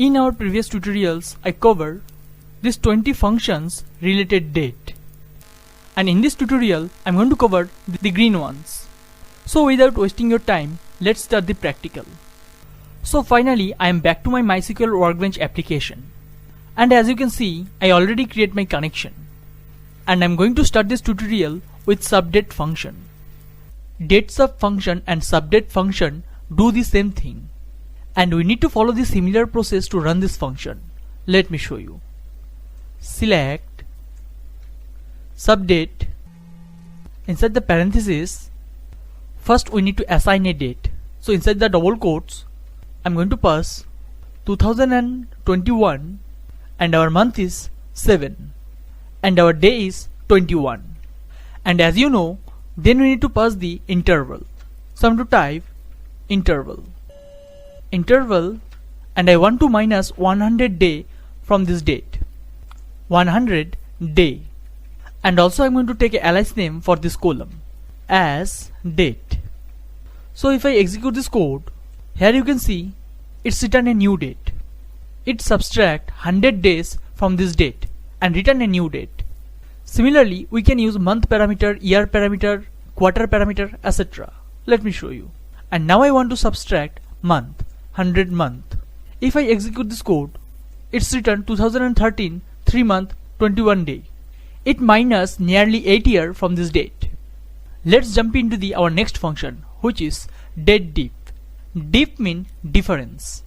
In our previous tutorials, I covered this 20 functions related date. And in this tutorial, I'm going to cover the green ones. So without wasting your time, let's start the practical. So finally, I am back to my MySQL Workbench application. And as you can see, I already create my connection. And I'm going to start this tutorial with subdate function. Datesub function and subdate function do the same thing. And we need to follow the similar process to run this function. Let me show you. Select subdate. Inside the parenthesis, first we need to assign a date. So inside the double quotes, I'm going to pass 2021 and our month is 7 and our day is 21. And as you know, then we need to pass the interval. So I'm going to type interval and I want to minus 100 day from this date. 100 day. And also I'm going to take a alias name for this column as date. So if I execute this code, here you can see it's written a new date. It subtract 100 days from this date and return a new date. Similarly, we can use month parameter, year parameter, quarter parameter, etc. Let me show you. And now I want to subtract month, 100 month. If I execute this code, it's written 2013, 3 month, 21 day. It minus nearly 8 year from this date. Let's jump into our next function, which is datediff. Diff means difference.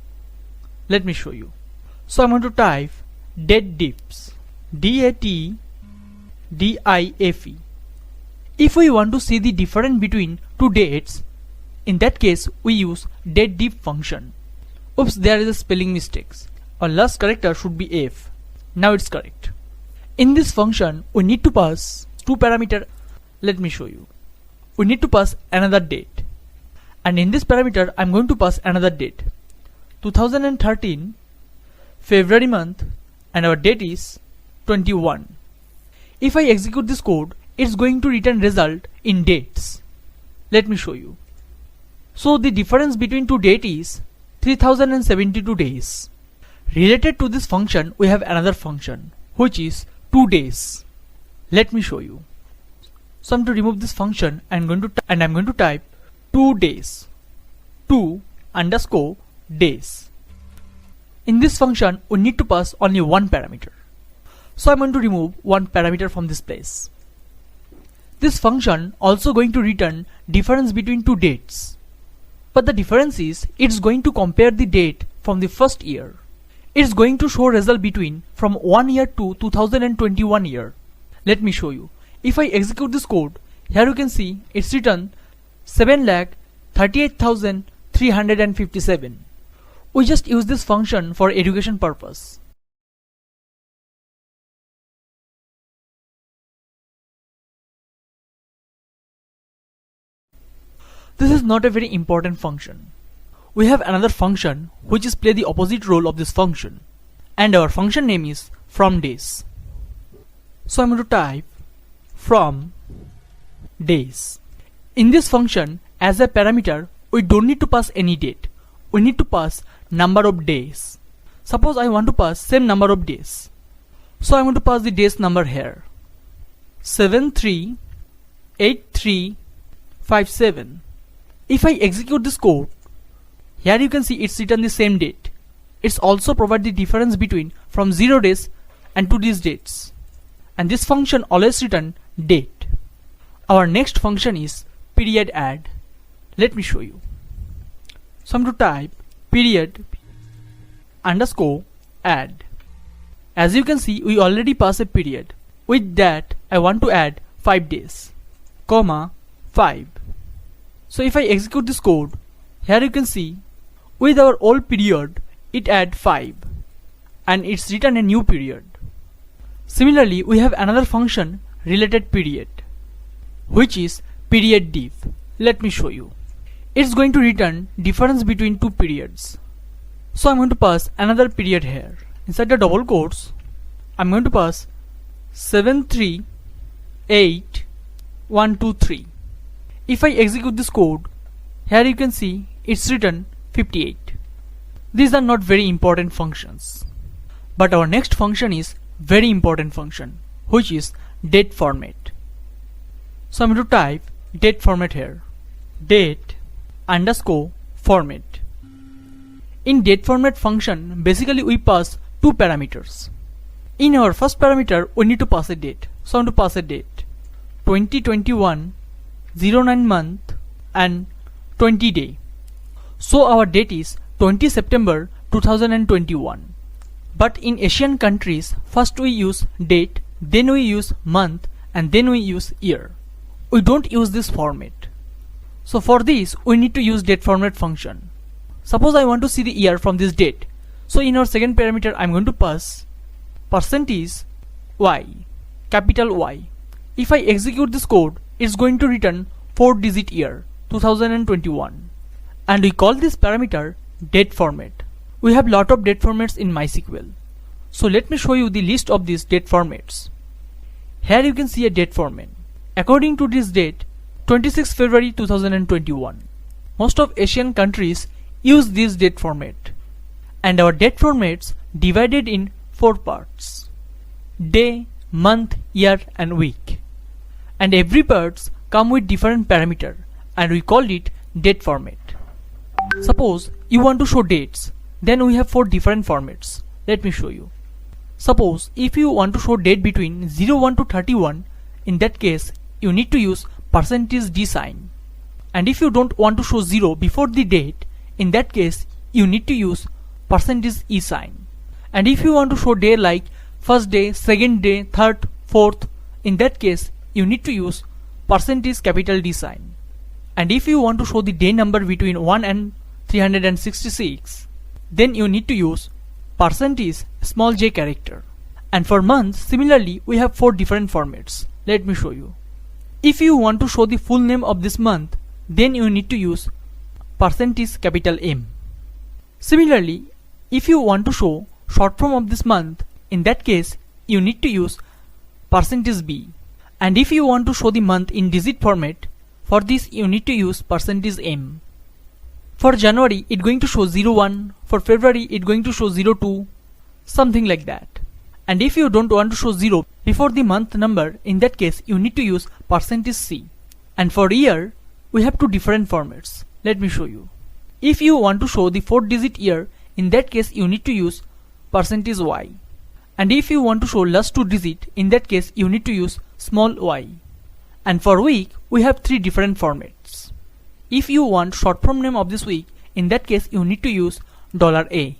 Let me show you. So I'm going to type datediffs. DATDIFE. If we want to see the difference between two dates, in that case we use datediff function. Oops, there is a spelling mistake. Our last character should be F. Now it's correct. In this function, we need to pass two parameters. Let me show you. We need to pass another date. And in this parameter, I'm going to pass another date. 2013, February month, and our date is 21. If I execute this code, it's going to return result in dates. Let me show you. So the difference between two dates is 3072 days. Related to this function, we have another function, which is 2 days. Let me show you. So I'm to remove this function and I'm going to type 2 days. 2 underscore days. In this function, we need to pass only one parameter. So I'm going to remove one parameter from this place. This function also going to return difference between two dates. But the difference is it's going to compare the date from the first year. It's going to show result between from 1 year to 2021 year. Let me show you. If I execute this code, here you can see it's written 7,38,357. We just use this function for education purpose. This is not a very important function. We have another function which is play the opposite role of this function, and our function name is from days. So I'm going to type from days. In this function, as a parameter, we don't need to pass any date. We need to pass number of days. Suppose I want to pass same number of days. So I'm going to pass the days number here. 738357. If I execute this code, here you can see it's written the same date. It's also provide the difference between from 0 days and to these dates. And this function always return date. Our next function is period add. Let me show you. So I'm to type period underscore add. As you can see, we already pass a period. With that, I want to add 5 days, comma 5. So if I execute this code, here you can see with our old period, it add 5 and it's written a new period. Similarly, we have another function related period, which is period diff. Let me show you. It's going to return difference between two periods. So I'm going to pass another period here. Inside the double quotes, I'm going to pass 738,123. If I execute this code, here you can see it's written 58. These are not very important functions. But our next function is very important function, which is date format. So I'm going to type date format here. Date underscore format. In date format function, basically we pass two parameters. In our first parameter, we need to pass a date. So I'm going to pass a date 2021 09 month and 20 day. So our date is 20 September 2021. But in Asian countries, first we use date, then we use month, and then we use year. We don't use this format. So for this, we need to use date format function. Suppose I want to see the year from this date. So in our second parameter, I'm going to pass percentage y, capital Y. If I execute this code, it's going to return 4-digit year 2021. And we call this parameter date format. We have lot of date formats in MySQL. So let me show you the list of these date formats. Here you can see a date format. According to this date, 26 February 2021. Most of Asian countries use this date format. And our date formats divided in 4 parts: day, month, year and week. And every parts come with different parameter and we call it date format. Suppose you want to show dates, then we have 4 different formats. Let me show you. Suppose if you want to show date between 01 to 31, in that case you need to use %d sign. And if you don't want to show 0 before the date, in that case you need to use %e sign. And if you want to show day like first day, second day, third, fourth, in that case you need to use %D sign. And if you want to show the day number between 1 and 366, then you need to use small j character. And for months, similarly, we have 4 different formats. Let me show you. If you want to show the full name of this month, then you need to use %M. Similarly, if you want to show short form of this month, in that case you need to use %B. And if you want to show the month in digit format, for this you need to use %M. For January it's going to show 01, for February it's going to show 02, something like that. And if you don't want to show 0 before the month number, in that case you need to use %C. And for year we have 2 different formats. Let me show you. If you want to show the 4-digit year, in that case you need to use %Y. And if you want to show last 2 digit, in that case you need to use small y. And for week we have 3 different formats. If you want short form name of this week, in that case you need to use $A.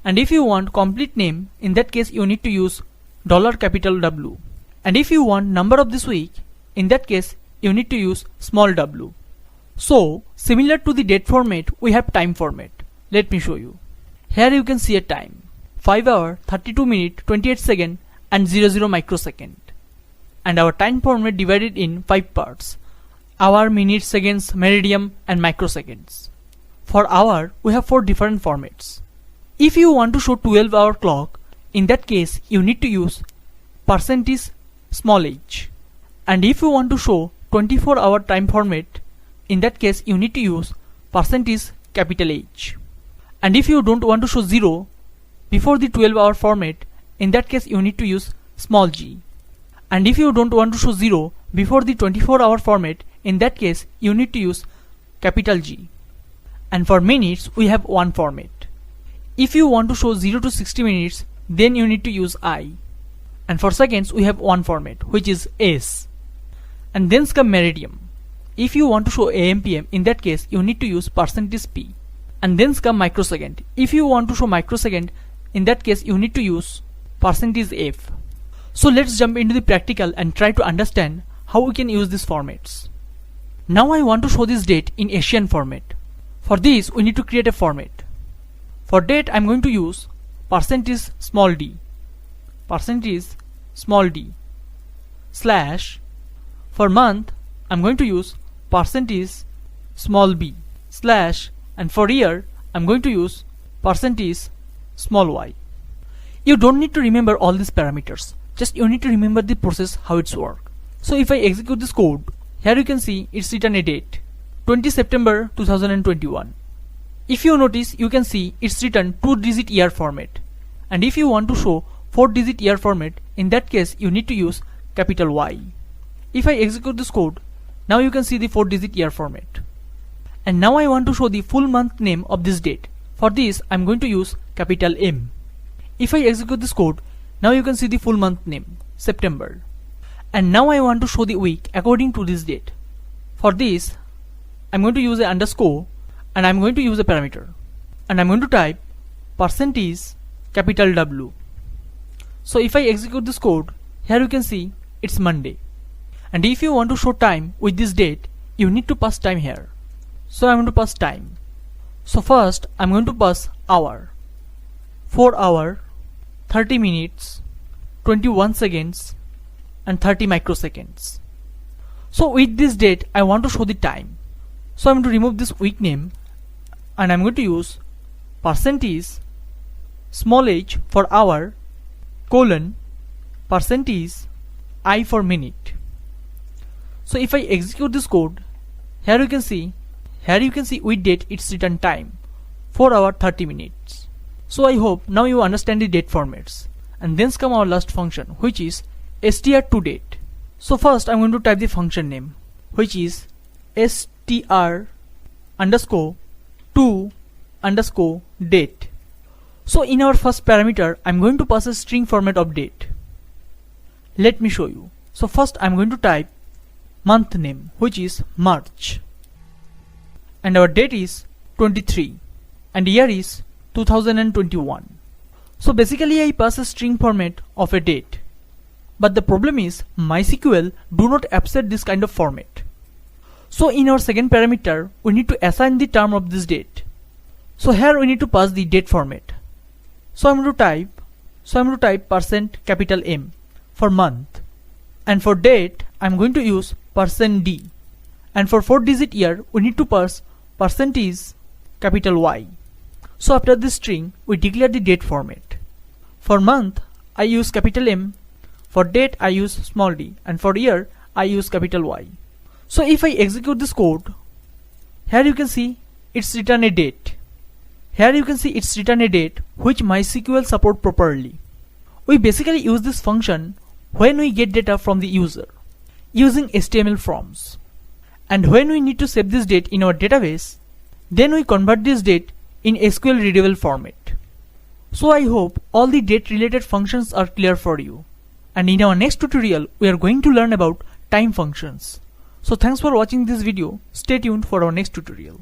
And if you want complete name, in that case you need to use $W. And if you want number of this week, in that case you need to use small w. So similar to the date format, we have time format. Let me show you. Here you can see a time: 5 hour 32 minute 28 second and 00 microsecond. And our time format divided in 5 parts: hour, minute, seconds, meridian and microseconds. For hour we have 4 different formats. If you want to show 12-hour clock, in that case you need to use %h. And if you want to show 24-hour time format, in that case you need to use %H. And if you don't want to show 0 before the 12-hour format, in that case you need to use small g. And if you don't want to show 0 before the 24-hour format, in that case you need to use capital G. And for minutes we have 1 format. If you want to show 0 to 60 minutes, then you need to use I. And for seconds we have 1 format, which is S. And then come meridian. If you want to show AM PM, in that case you need to use %P. And then come microsecond. If you want to show microsecond, in that case you need to use %F. So let's jump into the practical and try to understand how we can use these formats. Now I want to show this date in Asian format. For this we need to create a format. For date I'm going to use %d, %d, slash. For month I'm going to use %b, slash. And for year I'm going to use %y. You don't need to remember all these parameters, just you need to remember the process, how it's work. So if I execute this code, here you can see it's written a date 20 September 2021. If you notice, you can see it's written 2-digit year format. And if you want to show 4-digit year format, in that case you need to use capital Y. If I execute this code, now you can see the 4-digit year format. And now I want to show the full month name of this date. For this, I'm going to use capital M. If I execute this code, now you can see the full month name, September. And now I want to show the week according to this date. For this, I'm going to use an underscore and I'm going to use a parameter. And I'm going to type percentage capital W. So if I execute this code, here you can see it's Monday. And if you want to show time with this date, you need to pass time here. So I'm going to pass time. So first I'm going to pass hour, 4 hour, 30 minutes, 21 seconds and 30 microseconds. So with this date I want to show the time. So I'm going to remove this week name and I'm going to use percentage small h for hour colon percentage I for minute. So if I execute this code, here you can see with date it's written time 4 hour 30 minutes. So I hope now you understand the date formats. And then come our last function, which is str2date. So first I'm going to type the function name, which is str underscore to underscore date. So in our first parameter, I'm going to pass a string format of date. Let me show you. So first I'm going to type month name, which is March. And our date is 23 and year is 2021. So basically I pass a string format of a date. But the problem is MySQL do not accept this kind of format. So in our second parameter, we need to assign the term of this date. So here we need to pass the date format. So I'm going to type %M for month. And for date, I'm going to use %D. And for 4-digit year, we need to pass percentage capital Y. So after this string, we declare the date format. For month, I use capital M. For date, I use small d. And for year, I use capital Y. So if I execute this code, here you can see it's written a date. Here you can see it's written a date which MySQL support properly. We basically use this function when we get data from the user using HTML forms. And when we need to save this date in our database, then we convert this date in SQL readable format. So I hope all the date related functions are clear for you. And in our next tutorial, we are going to learn about time functions. So thanks for watching this video. Stay tuned for our next tutorial.